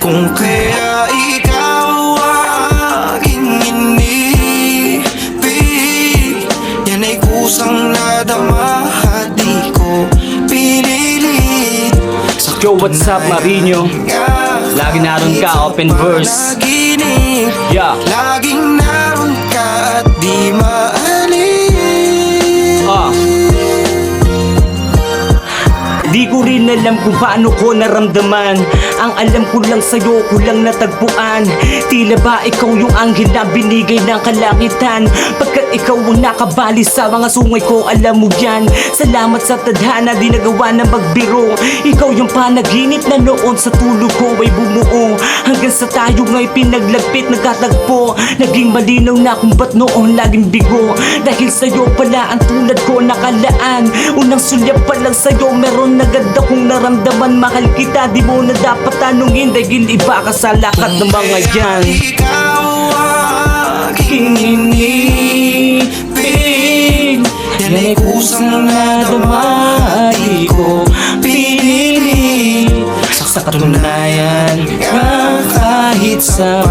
Kung kaya ikaw aking inibig, yan ay kusang nadama at di ko pinilit. Yo, what's up Marino? Lagi naroon ka, open verse. Yeah. Laging naroon ka at di maalis. Di ko rin alam kung paano ko naramdaman. Ang alam ko lang sa'yo, ko lang natagpuan. Tila ba ikaw yung anghel na binigay ng kalangitan? Pagkat ikaw ang nakabali sa mga sungay ko, alam mo yan. Salamat sa tadhana, di nagawa na magbiro. Ikaw yung panaginip na noon sa tulog ko ay bumuo. Hanggang sa tayo nga'y pinaglagpit, nagkatagpo. Naging malinaw na kung ba't noon laging bigo. Dahil sa'yo pala ang tulad ko nakalaan. Unang sulyap pa lang sa'yo, meron agad akong naramdaman. Mahal kita, di mo na dapat tanungin, dahil iba ka sa lahat ng mga yan. Ikaw aking inibig, yan ay kusang nadama at di ko pinili. Sa katunayan, Kahit sa